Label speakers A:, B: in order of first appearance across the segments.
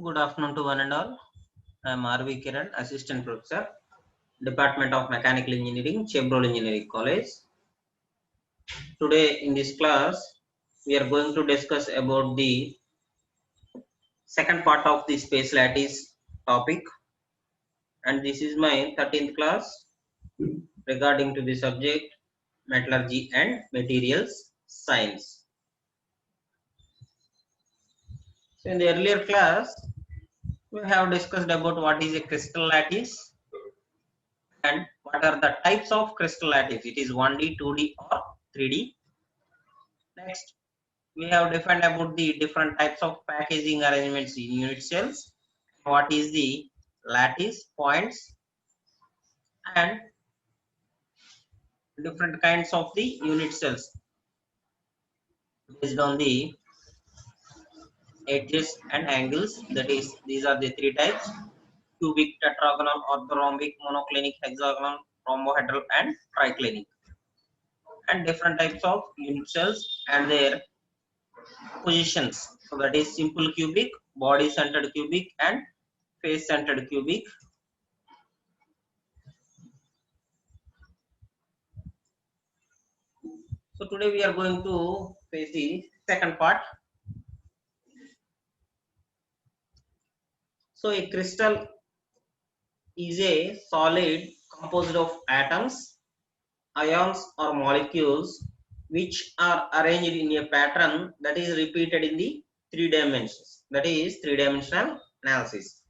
A: Good afternoon to one and all. I am R.V. Kiran, Assistant Professor, Department of Mechanical Engineering, Chevrolet Engineering College. Today in this class, we are going to discuss about the second part of the space lattice topic, and this is my 13th class regarding to the subject metallurgy and materials science. So in the earlier class, we have discussed about what is a crystal lattice and what are the types of crystal lattice. It is 1D, 2D or 3D. Next, we have defined about the different types of packaging arrangements in unit cells. What is the lattice points and different kinds of the unit cells based on the edges and angles. That is, these are the three types: cubic, tetragonal, orthorhombic, monoclinic, hexagonal, rhombohedral, and triclinic. And different types of unit cells and their positions. So that is simple cubic, body centered cubic, and face centered cubic. So today we are going to face the second part. So a crystal is a solid composed of atoms, ions or molecules which are arranged in a pattern that is repeated in the three dimensions. That is three-dimensional analysis.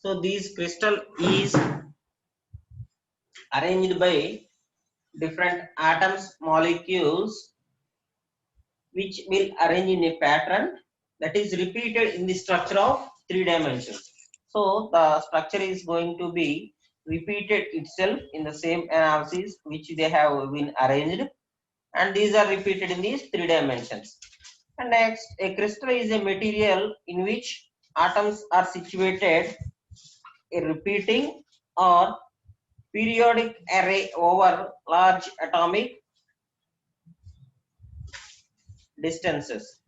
A: So this crystal is arranged by different atoms, molecules which will arrange in a pattern that is repeated in the structure of three dimensions. So the structure is going to be repeated itself in the same analysis which they have been arranged, and these are repeated in these three dimensions. And next, a crystal is a material in which atoms are situated a repeating or periodic array over large atomic distances.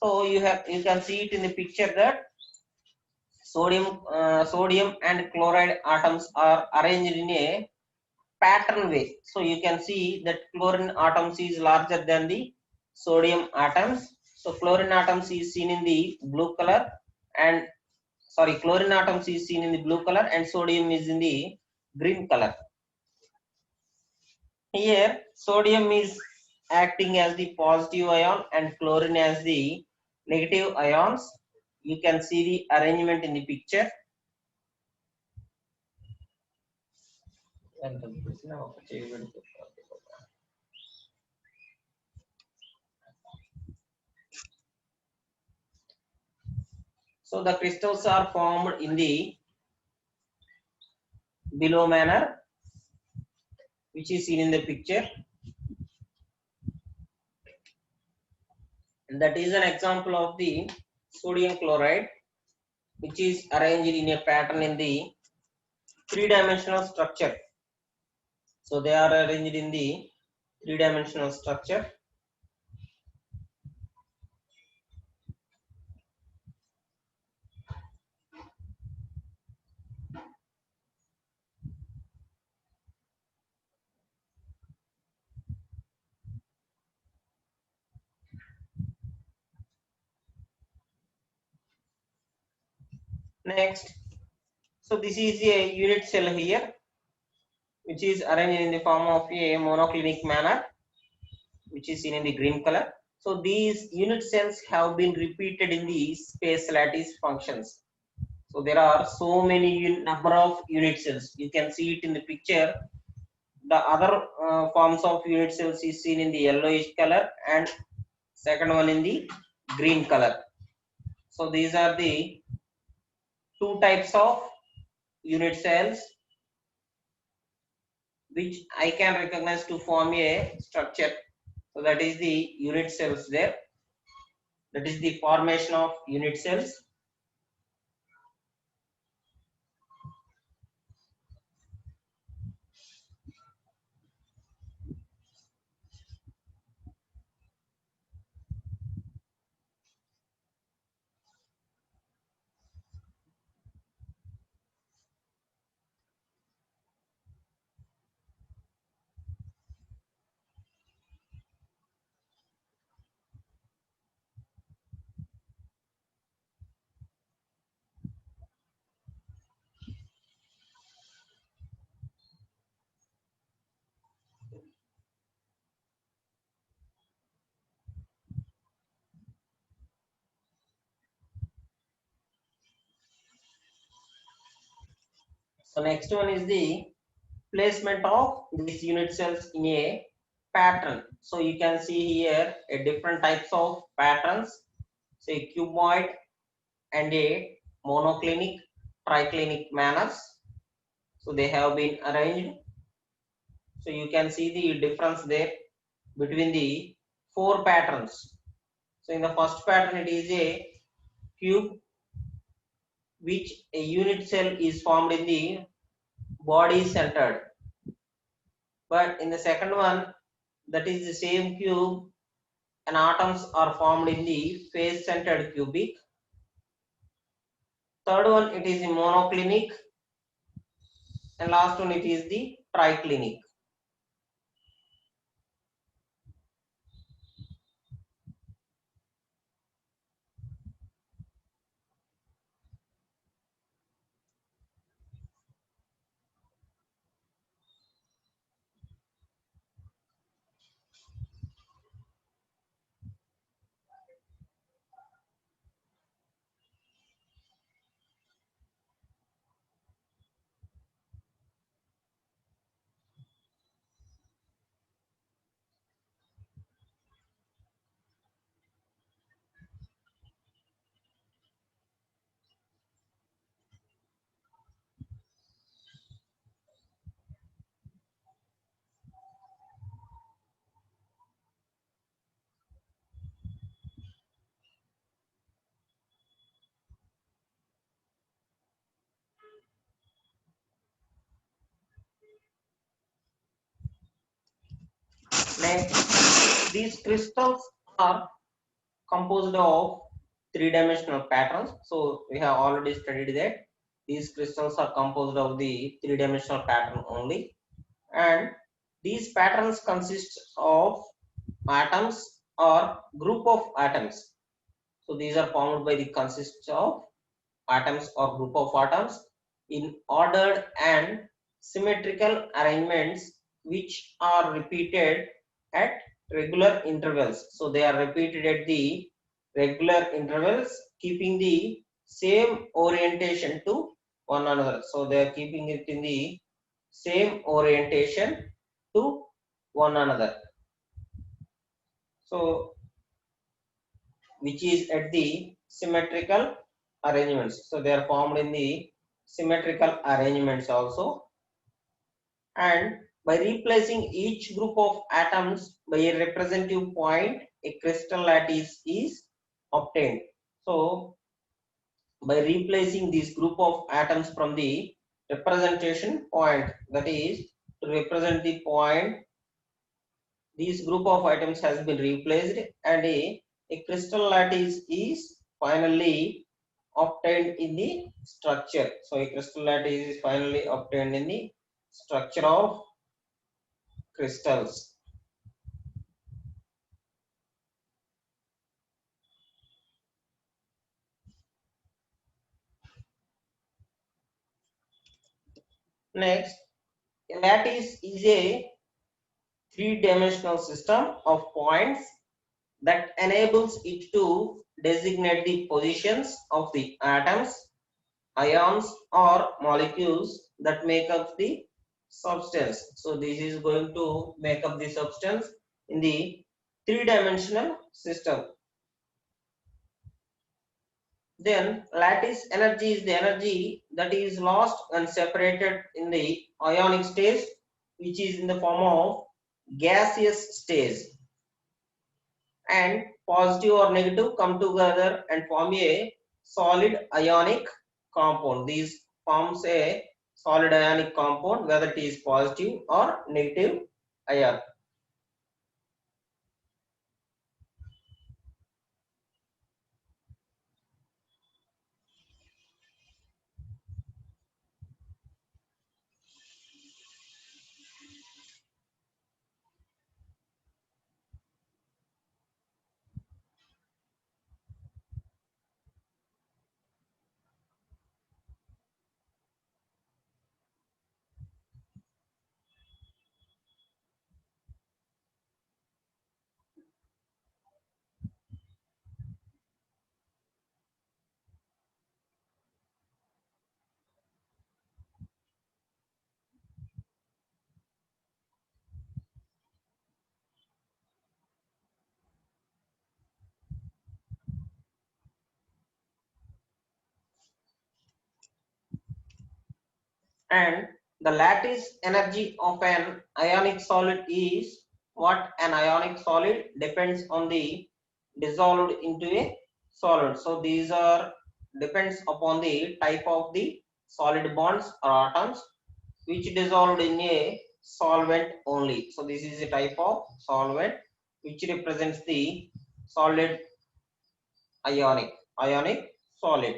A: So you can see it in the picture that sodium and chloride atoms are arranged in a pattern way. So you can see that chlorine atoms is larger than the sodium atoms. So chlorine atoms is seen in the blue color, and chlorine atoms is seen in the blue color and sodium is in the green color. Here sodium is acting as the positive ion and chlorine as the negative ions. You can see the arrangement in the picture. So the crystals are formed in the below manner, which is seen in the picture, and that is an example of the sodium chloride, which is arranged in a pattern in the three-dimensional structure. So they are arranged in the three-dimensional structure. Next, so this is a unit cell here, which is arranged in the form of a monoclinic manner, which is seen in the green color. So these unit cells have been repeated in the space lattice functions. So there are so many number of unit cells. You can see it in the picture. The other forms of unit cells is seen in the yellowish color and second one in the green color. So these are the two types of unit cells which I can recognize to form a structure. So that is the unit cells there. That is the formation of unit cells. So next one is the placement of these unit cells in a pattern. So you can see here a different types of patterns, say cuboid and a monoclinic, triclinic manners. So they have been arranged. So you can see the difference there between the four patterns. So in the first pattern it is a cube, which a unit cell is formed in the body centered. But in the second one, that is the same cube, and atoms are formed in the face centered cubic. Third one, it is the monoclinic, and last one, it is the triclinic. Next, these crystals are composed of three-dimensional patterns. So we have already studied that these crystals are composed of the three-dimensional pattern only, and these patterns consist of atoms or group of atoms. So these are formed by the consist of atoms or group of atoms in ordered and symmetrical arrangements which are repeated at regular intervals. So they are repeated at the regular intervals, keeping the same orientation to one another. So they are keeping it in the same orientation to one another. So which is at the symmetrical arrangements. So they are formed in the symmetrical arrangements also. And by replacing each group of atoms by a representative point, a crystal lattice is obtained. So by replacing this group of atoms from the representation point, that is to represent the point, this group of items has been replaced and a crystal lattice is finally obtained in the structure. So a crystal lattice is finally obtained in the structure of crystals. Next, a lattice is a three-dimensional system of points that enables it to designate the positions of the atoms, ions or molecules that make up the substance. So this is going to make up the substance in the three-dimensional system. Then lattice energy is the energy that is lost and separated in the ionic stage, which is in the form of gaseous stage, and positive or negative come together and form a solid ionic compound. These forms a solid ionic compound whether it is positive or negative ion. And the lattice energy of an ionic solid is what? An ionic solid depends on the dissolved into a solid. So these are depends upon the type of the solid bonds or atoms which dissolved in a solvent only. So this is a type of solvent which represents the solid ionic solid.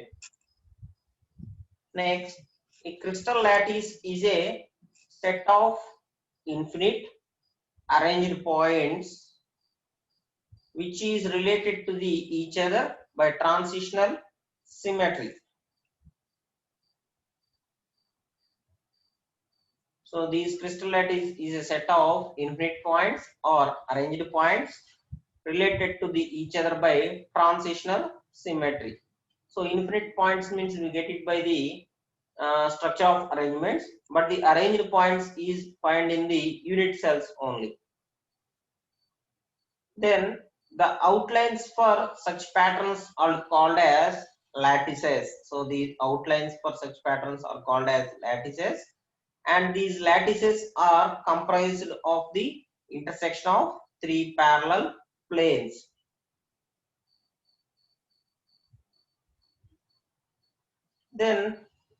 A: Next, a crystal lattice is a set of infinite arranged points which is related to the each other by transitional symmetry. So these crystal lattice is a set of infinite points or arranged points related to the each other by transitional symmetry. So infinite points means we get it by the structure of arrangements, but the arranged points is found in the unit cells only. Then the outlines for such patterns are called as lattices. So the outlines for such patterns are called as lattices, and these lattices are comprised of the intersection of three parallel planes. Then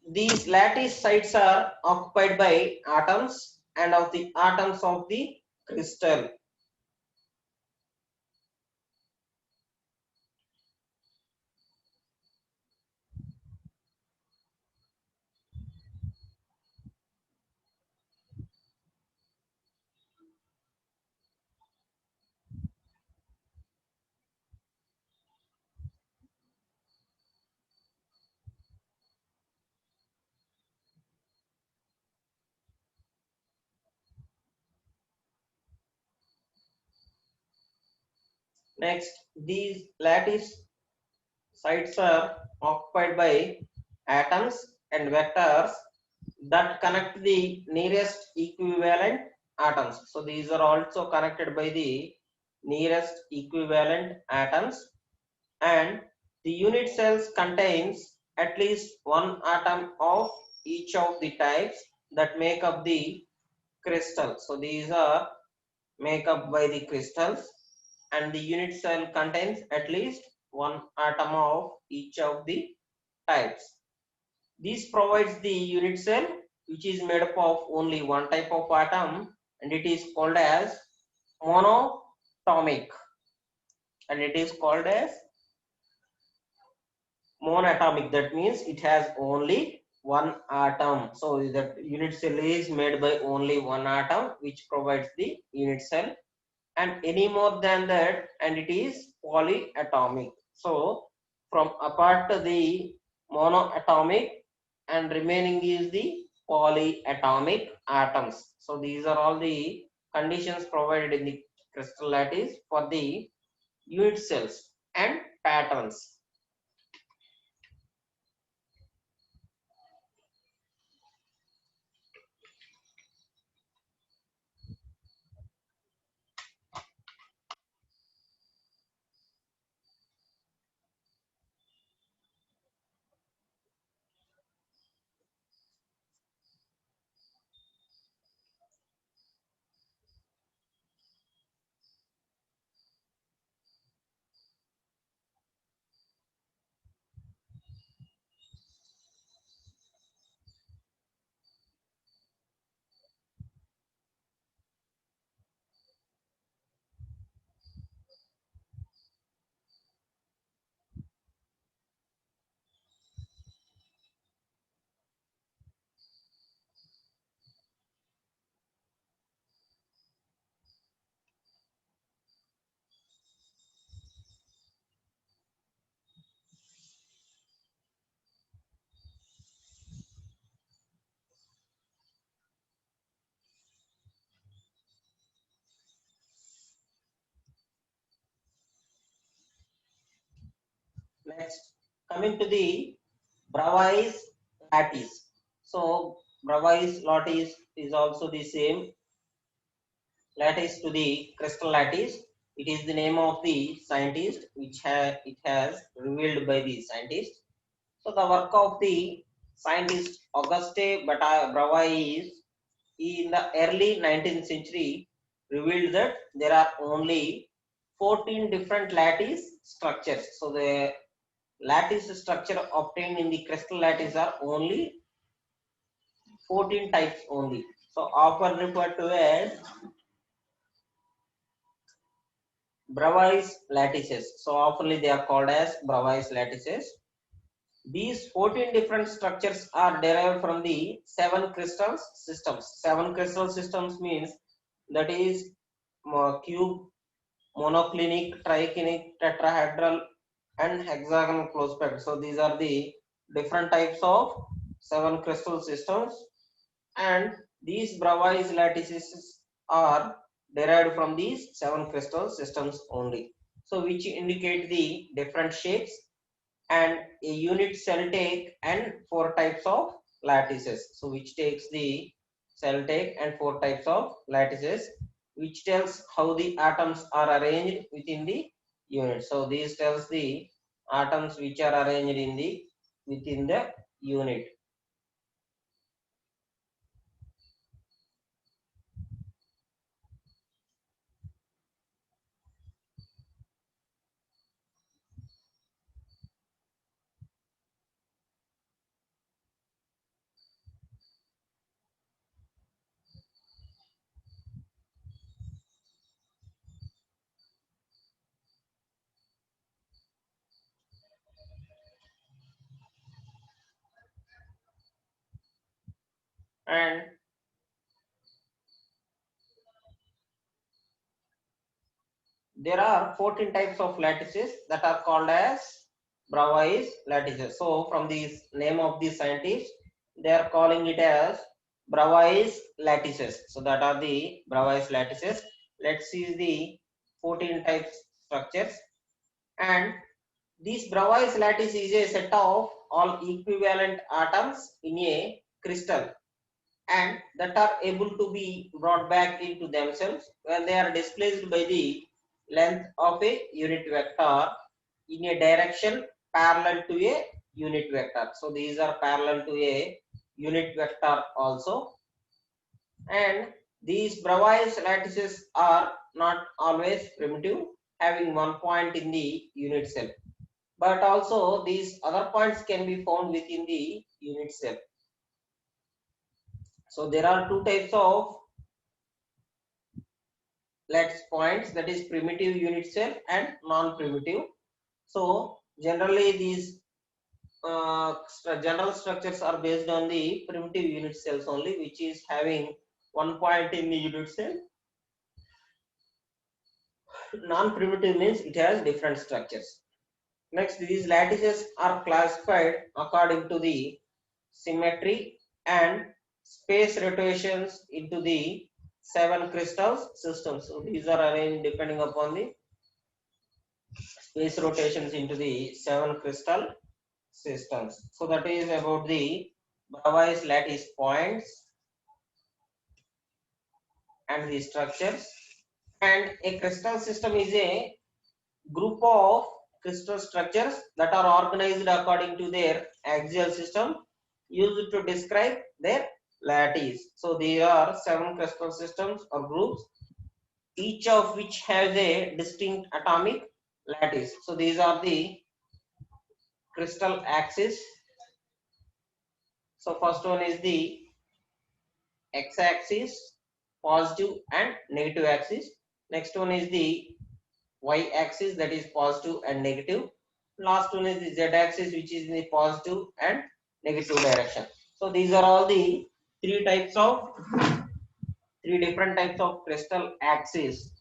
A: these lattice sites are occupied by atoms and of the atoms of the crystal. Next, these lattice sites are occupied by atoms and vectors that connect the nearest equivalent atoms. So these are also connected by the nearest equivalent atoms, and the unit cells contains at least one atom of each of the types that make up the crystal. So these are make up by the crystals, and the unit cell contains at least one atom of each of the types. This provides the unit cell which is made up of only one type of atom, and it is called as monatomic, and it is called as monatomic. That means it has only one atom. So that unit cell is made by only one atom, which provides the unit cell, and any more than that and it is polyatomic. So from apart to the monoatomic and remaining is the polyatomic atoms. So these are all the conditions provided in the crystal lattice for the unit cells and patterns. Next, coming to the Bravais lattice. So Bravais lattice is also the same lattice to the crystal lattice. It is the name of the scientist which it has revealed by the scientist. So the work of the scientist Auguste Bravais is in the early 19th century revealed that there are only 14 different lattice structures. So the lattice structure obtained in the crystal lattice are only 14 types only. So often referred to as Bravais lattices. So oftenly they are called as Bravais lattices. These 14 different structures are derived from the 7 crystal systems. 7 crystal systems means that is cube, monoclinic, triclinic, tetrahedral, and hexagonal close packed. So these are the different types of 7 crystal systems, and these Bravais lattices are derived from these 7 crystal systems only. So which indicate the different shapes and a unit cell take and 4 types of lattices. So which takes the cell take and 4 types of lattices, which tells how the atoms are arranged within the unit. So this tells the atoms which are arranged in the within the unit. And there are 14 types of lattices that are called as Bravais lattices. So from the name of the scientist, they are calling it as Bravais lattices. So that are the Bravais lattices. Let's see the 14 types structures, and this Bravais lattice is a set of all equivalent atoms in a crystal and that are able to be brought back into themselves when they are displaced by the length of a unit vector in a direction parallel to a unit vector. So these are parallel to a unit vector also, and these Bravais lattices are not always primitive, having one point in the unit cell, but also these other points can be found within the unit cell. So there are two types of lattice points, that is primitive unit cell and non-primitive. So generally these general structures are based on the primitive unit cells only, which is having one point in the unit cell. Non-primitive means it has different structures. Next, these lattices are classified according to the symmetry and space rotations into the 7 crystals systems. So these are arranged depending upon the space rotations into the 7 crystal systems. So that is about the Bravais lattice points and the structures. And a crystal system is a group of crystal structures that are organized according to their axial system used to describe their lattice. So there are 7 crystal systems or groups, each of which has a distinct atomic lattice. So these are the crystal axis. So first one is the x-axis, positive and negative axis. Next one is the y-axis, that is positive and negative. Last one is the z-axis, which is in the positive and negative direction. So these are all the three different types of crystal axes.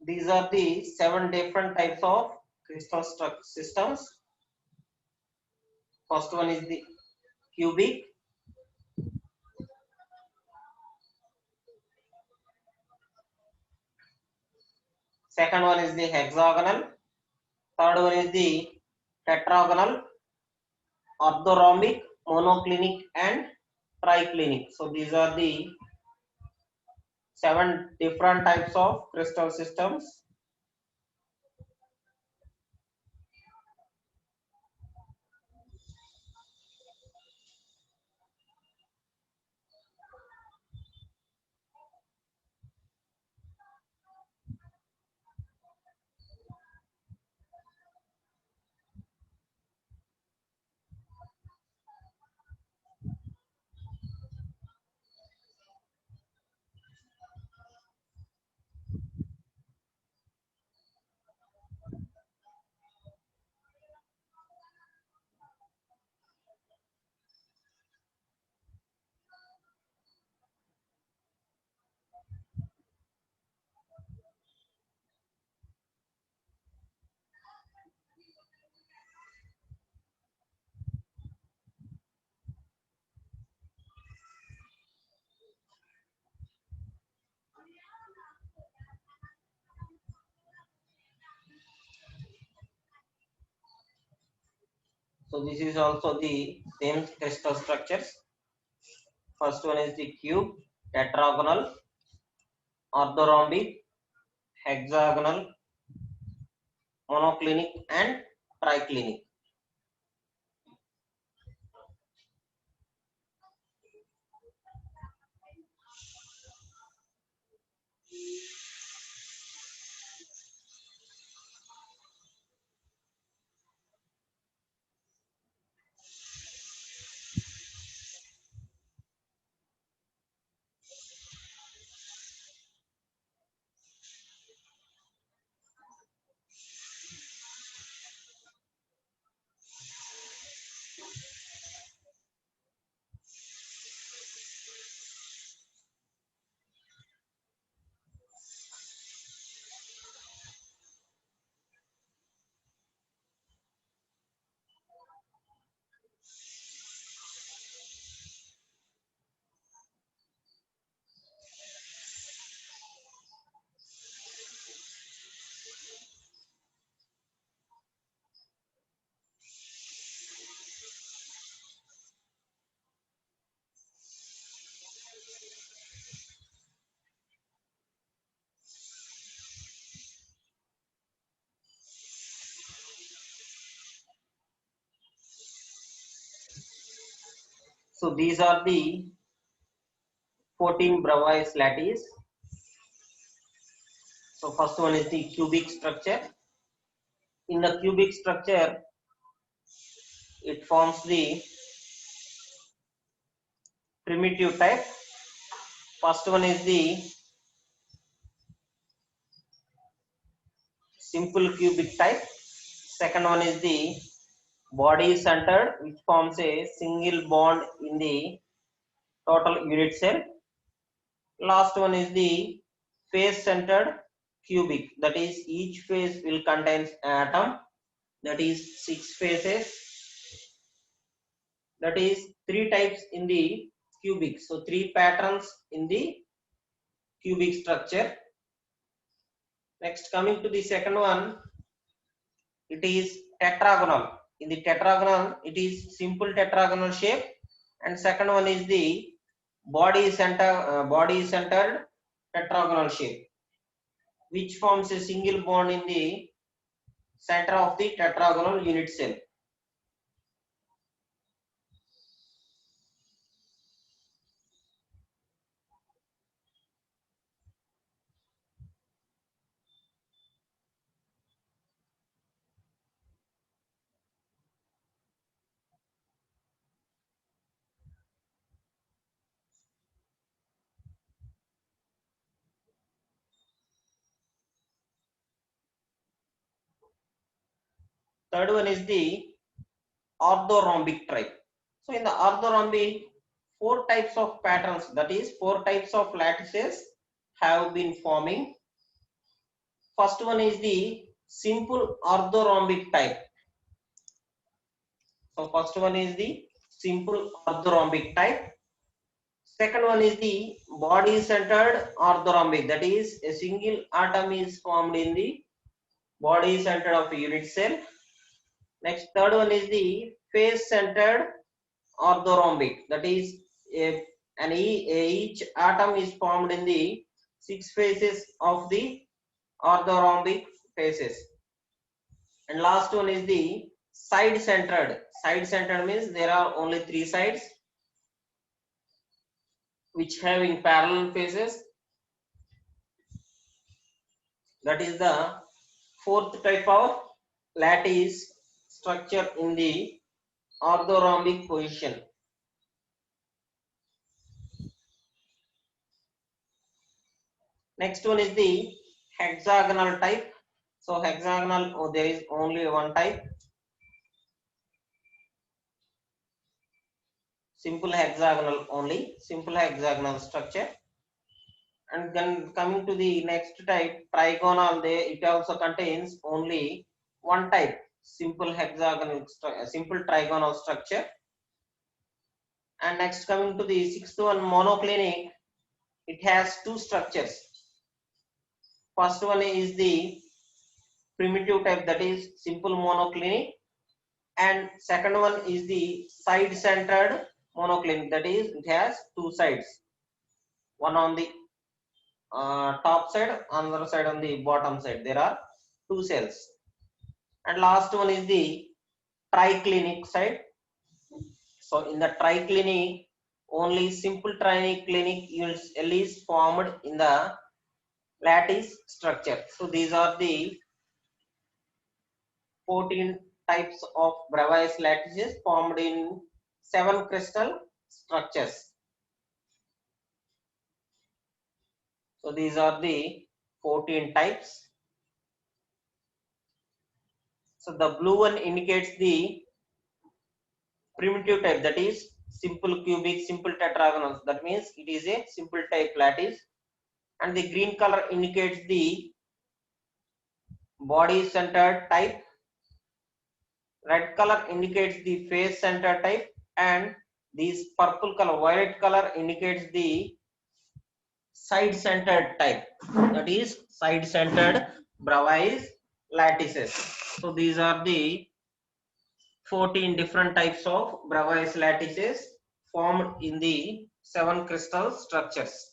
A: These are the 7 different types of crystal systems. First one is the cubic. Second one is the hexagonal. Third one is the tetragonal, orthorhombic, monoclinic, and triclinic. So these are the 7 different types of crystal systems. So this is also the same crystal structures. First one is the cube, tetragonal, orthorhombic, hexagonal, monoclinic, and triclinic. So these are the 14 Bravais lattice. So first one is the cubic structure. In the cubic structure, it forms the primitive type. First one is the simple cubic type. Second one is the body centered, which forms a single bond in the total unit cell. Last one is the face centered cubic, that is each face will contain an atom, that is 6 faces, that is 3 types in the cubic. So 3 patterns in the cubic structure. Next, coming to the second one, it is tetragonal. In the tetragonal, it is simple tetragonal shape, and second one is the body centered tetragonal shape, which forms a single bond in the center of the tetragonal unit cell. Third one is the orthorhombic type. So in the orthorhombic, 4 types of patterns, that is 4 types of lattices have been forming. First one is the simple orthorhombic type. So first one is the simple orthorhombic type. Second one is the body centered orthorhombic, that is a single atom is formed in the body center of a unit cell. Next, third one is the face centered orthorhombic, that is each atom is formed in the 6 faces of the orthorhombic faces. And last one is the side centered. Side centered means there are only 3 sides which having parallel faces. That is the 4th type of lattice structure in the orthorhombic position. Next one is the hexagonal type. So hexagonal, there is only one type. Simple hexagonal only, simple hexagonal structure. And then coming to the next type, trigonal, it also contains only one type, simple hexagonal, simple trigonal structure. And next, coming to the 6th one, monoclinic, it has 2 structures. First one is the primitive type, that is simple monoclinic, and second one is the side centered monoclinic, that is it has 2 sides, one on the top side, another side on the bottom side. There are 2 cells. And last one is the triclinic side. So in the triclinic, only simple triclinic cell is formed in the lattice structure. So these are the 14 types of Bravais lattices formed in 7 crystal structures. So these are the 14 types. So the blue one indicates the primitive type, that is simple cubic, simple tetragonal. That means it is a simple type lattice. And the green color indicates the body centered type. Red color indicates the face centered type, and this purple color, violet color indicates the side centered type, that is side centered Bravais lattices. So these are the 14 different types of Bravais lattices formed in the 7 crystal structures.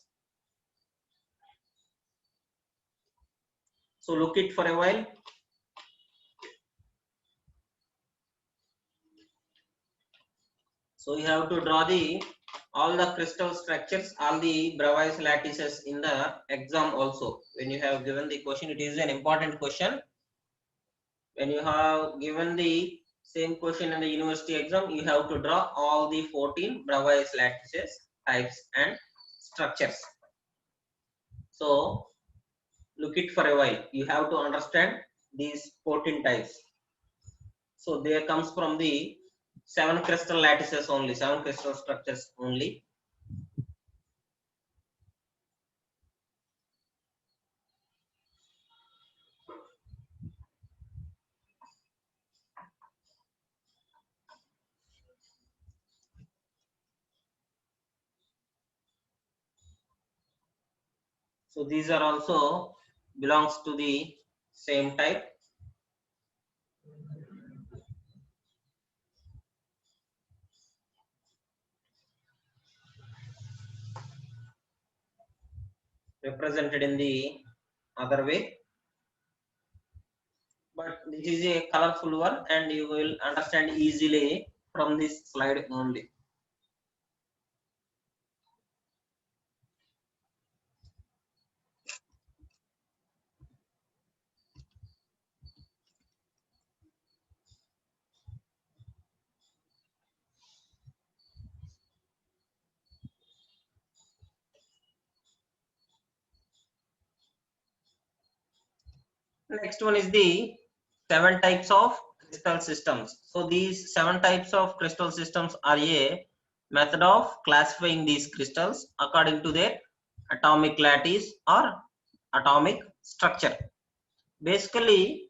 A: So look it for a while. So you have to draw the all the crystal structures, all the Bravais lattices in the exam also. When you have given the question, it is an important question. When you have given the same question in the university exam, you have to draw all the 14 Bravais lattices, types and structures. So look it for a while. You have to understand these 14 types. So there comes from the 7 crystal lattices only, 7 crystal structures only. So these are also belongs to the same type. Represented in the other way. But this is a colorful one and you will understand easily from this slide only. Next one is the 7 types of crystal systems. So these 7 types of crystal systems are a method of classifying these crystals according to their atomic lattice or atomic structure. Basically,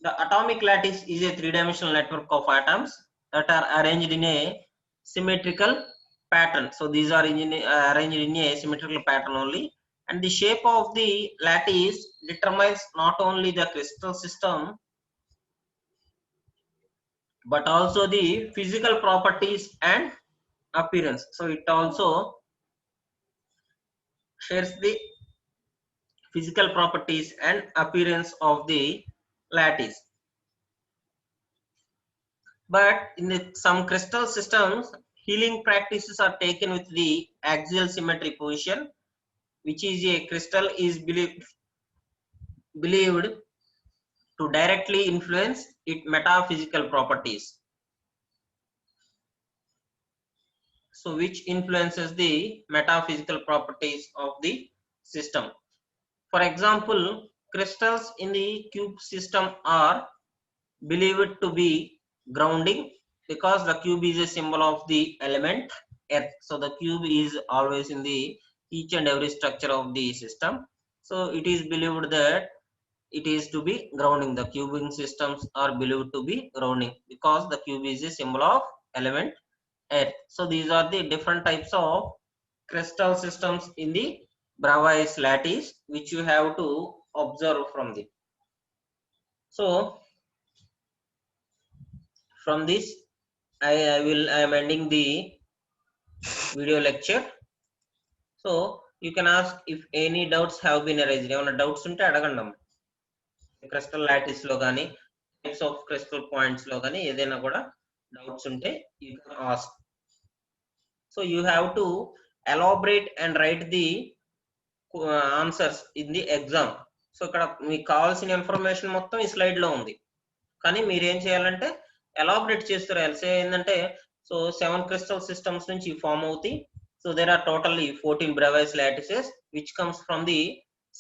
A: the atomic lattice is a three-dimensional network of atoms that are arranged in a symmetrical pattern. So these are arranged in a symmetrical pattern only, and the shape of the lattice determines not only the crystal system but also the physical properties and appearance. So it also shares the physical properties and appearance of the lattice. But in some crystal systems, healing practices are taken with the axial symmetry position, which is a crystal is believed to directly influence its metaphysical properties. So which influences the metaphysical properties of the system. For example, crystals in the cube system are believed to be grounding because the cube is a symbol of the element earth. So the cube is always in the each and every structure of the system. So it is believed that it is to be grounding. The cubing systems are believed to be grounding because the cube is a symbol of element earth. So these are the different types of crystal systems in the Bravais lattice which you have to observe from the. So from this I am ending the video lecture. So you can ask if any doubts have been raised. ఏమైనా doubts ఉంటే అడగండి అమ్మ. Crystal lattice లో కానీ types of crystal points లో కానీ ఏదైనా కూడా doubts ఉంటే you can ask. So you have to elaborate and write the answers in the exam. So ఇక్కడ మీకు కావాల్సిన ఇన్ఫర్మేషన్ మొత్తం ఈ స్లైడ్ లో ఉంది. కానీ మీరు ఏం చేయాలంటే ఎలాబరేట్ చేస్తూ రాయాలి. ఏంటంటే సో 7 crystal systems నుంచి ఫామ్ అవుతాయి. So there are totally 14 Bravais lattices which comes from the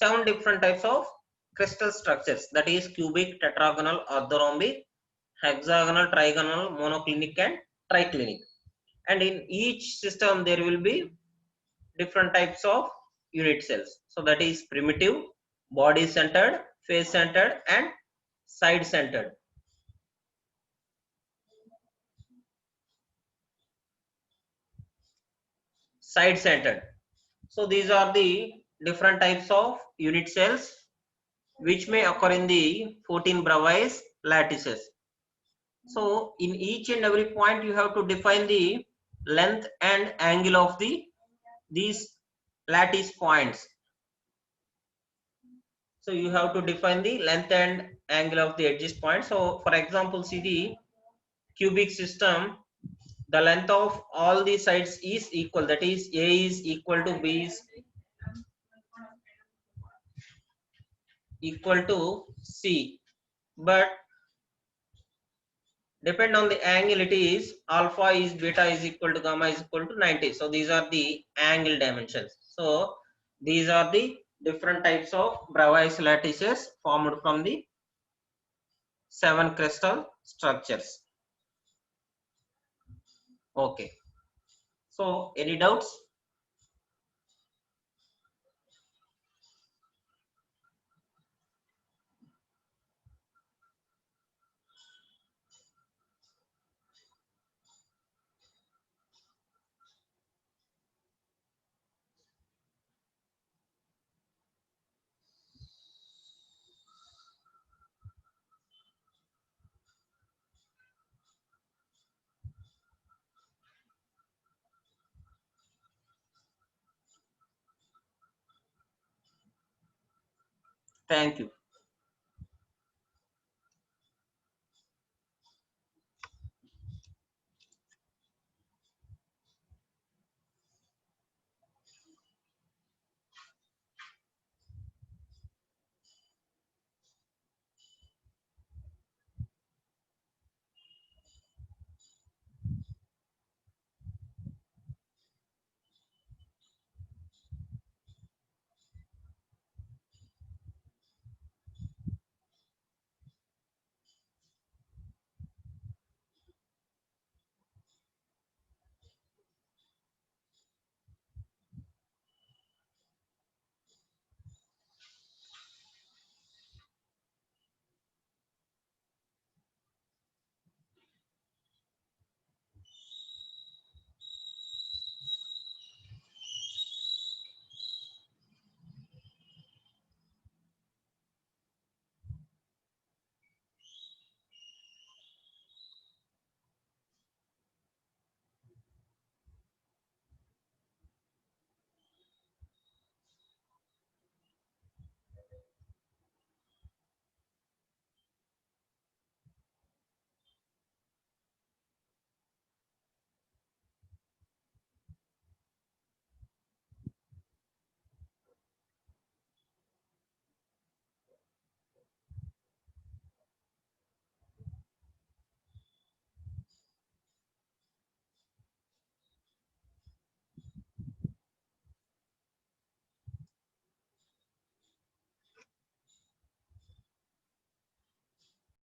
A: 7 different types of crystal structures, that is cubic, tetragonal, orthorhombic, hexagonal, trigonal, monoclinic and triclinic. And in each system there will be different types of unit cells. So that is primitive, body centered, face centered and side centered. Side centered. So these are the different types of unit cells which may occur in the 14 Bravais lattices. So in each and every point you have to define the length and angle of these lattice points. So you have to define the length and angle of the edges point. So for example, see the cubic system, the length of all the sides is equal, that is A is equal to B is equal to C, but depend on the angle, it is alpha is beta is equal to gamma is equal to 90. So these are the angle dimensions. So these are the different types of Bravais lattices formed from the 7 crystal structures. Okay, so any doubts? Thank you.